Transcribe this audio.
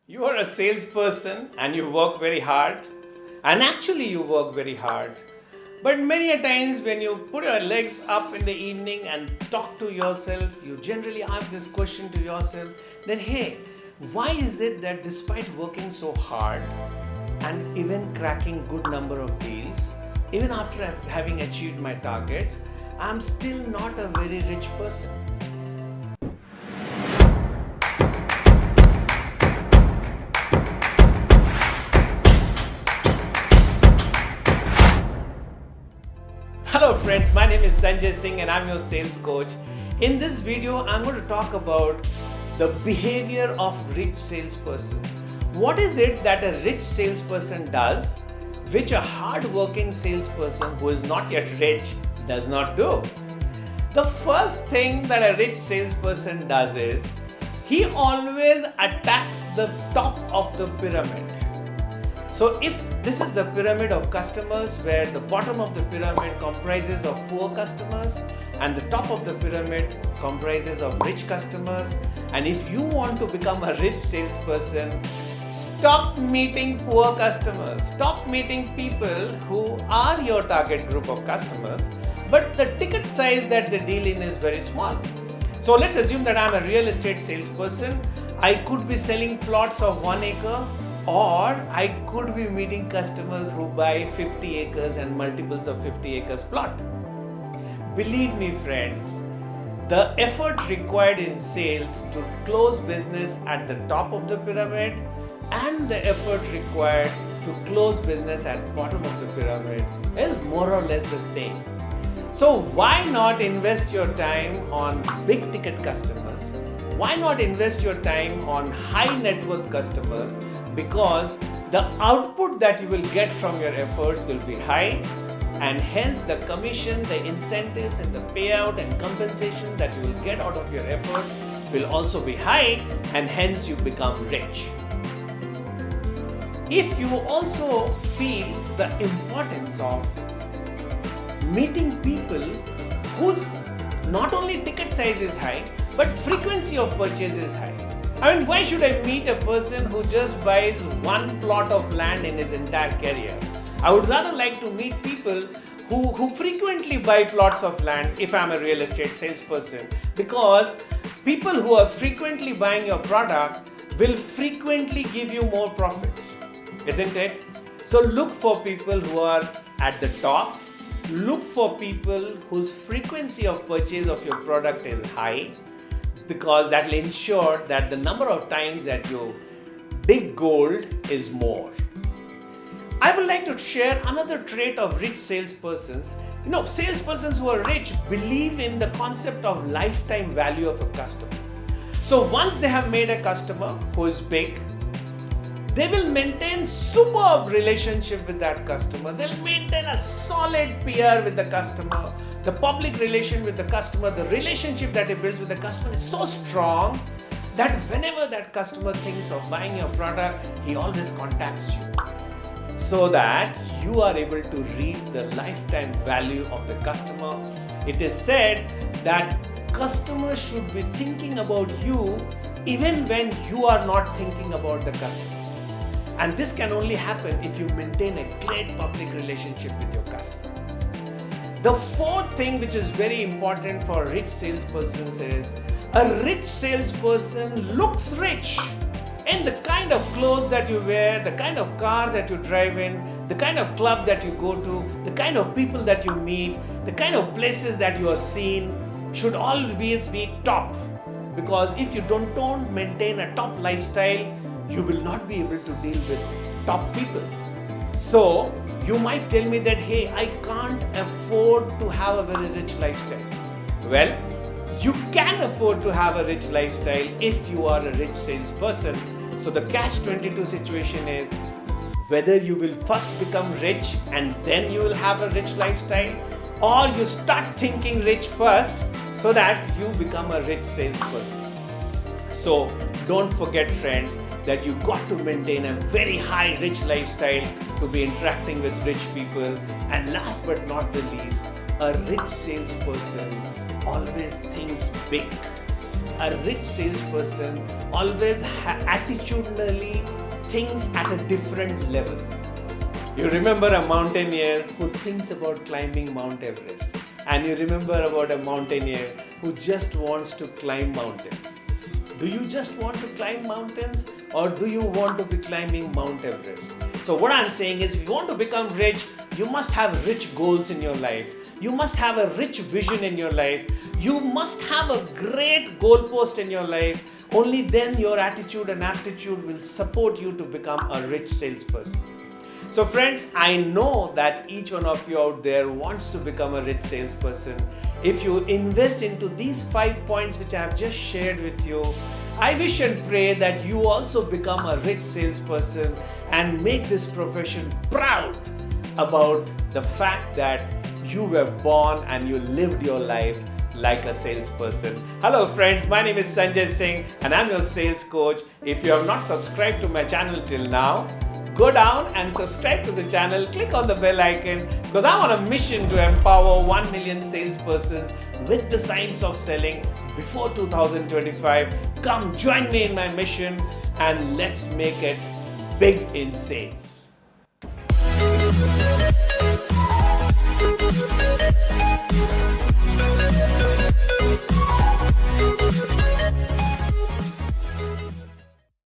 You are a salesperson and you work very hard, and actually, you work very hard. But many a times, when you put your legs up in the evening and talk to yourself, you generally ask this question to yourself that, hey, why is it that despite working so hard and even cracking good number of deals, even after having achieved my targets, I'm still not a very rich person? Hello friends, my name is Sanjay Singh and I'm your sales coach. In this video, I'm going to talk about the behavior of rich salespersons. What is it that a rich salesperson does, which a hard-working salesperson who is not yet rich does not do? The first thing that a rich salesperson does is, he always attacks the top of the pyramid. So if this is the pyramid of customers where the bottom of the pyramid comprises of poor customers and the top of the pyramid comprises of rich customers, and if you want to become a rich salesperson, stop meeting poor customers, stop meeting people who are your target group of customers, but the ticket size that they deal in is very small. So let's assume that I'm a real estate salesperson. I could be selling plots of 1 acre, or I could be meeting customers who buy 50 acres and multiples of 50 acres plot. Believe me friends, the effort required in sales to close business at the top of the pyramid and the effort required to close business at bottom of the pyramid is more or less the same. So why not invest your time on big ticket customers? Why not invest your time on high net worth customers? Because the output that you will get from your efforts will be high, and hence the commission, the incentives and the payout and compensation that you will get out of your efforts will also be high, and hence you become rich. If you also feel the importance of meeting people whose not only ticket size is high, but frequency of purchase is high. I mean, why should I meet a person who just buys one plot of land in his entire career? I would rather like to meet people who frequently buy plots of land if I'm a real estate salesperson, because people who are frequently buying your product will frequently give you more profits, isn't it? So look for people who are at the top. Look for people whose frequency of purchase of your product is high, because that will ensure that the number of times that you dig gold is more. I would like to share another trait of rich salespersons. Salespersons who are rich believe in the concept of lifetime value of a customer. So once they have made a customer who is big, they will maintain superb relationship with that customer. They'll maintain a solid PR with the customer. The public relation with the customer, the relationship that he builds with the customer is so strong that whenever that customer thinks of buying your product, he always contacts you, so that you are able to reap the lifetime value of the customer. It is said that customers should be thinking about you even when you are not thinking about the customer. And this can only happen if you maintain a great public relationship with your customer. The fourth thing which is very important for rich salespersons is, a rich salesperson looks rich in the kind of clothes that you wear, the kind of car that you drive in, the kind of club that you go to, the kind of people that you meet, the kind of places that you are seen should always be top. Because if you don't maintain a top lifestyle, you will not be able to deal with top people. So you might tell me that, hey, I can't afford to have a very rich lifestyle. Well, you can afford to have a rich lifestyle if you are a rich salesperson. So the catch-22 situation is whether you will first become rich and then you will have a rich lifestyle, or you start thinking rich first so that you become a rich salesperson. So don't forget friends, that you got to maintain a very high rich lifestyle to be interacting with rich people. And last but not the least, a rich salesperson always thinks big. a rich salesperson always attitudinally thinks at a different level. You remember a mountaineer who thinks about climbing Mount Everest, and you remember about a mountaineer who just wants to climb mountains. Do you just want to climb mountains, or do you want to be climbing Mount Everest? So what I'm saying is, if you want to become rich, you must have rich goals in your life. You must have a rich vision in your life. You must have a great goalpost in your life. Only then your attitude and aptitude will support you to become a rich salesperson. So friends, I know that each one of you out there wants to become a rich salesperson. If you invest into these 5 points which I have just shared with you, I wish and pray that you also become a rich salesperson and make this profession proud about the fact that you were born and you lived your life like a salesperson. Hello friends, my name is Sanjay Singh and I'm your sales coach. If you have not subscribed to my channel till now, go down and subscribe to the channel, click on the bell icon, because I'm on a mission to empower 1 million salespersons with the science of selling before 2025. Come join me in my mission and let's make it big in sales.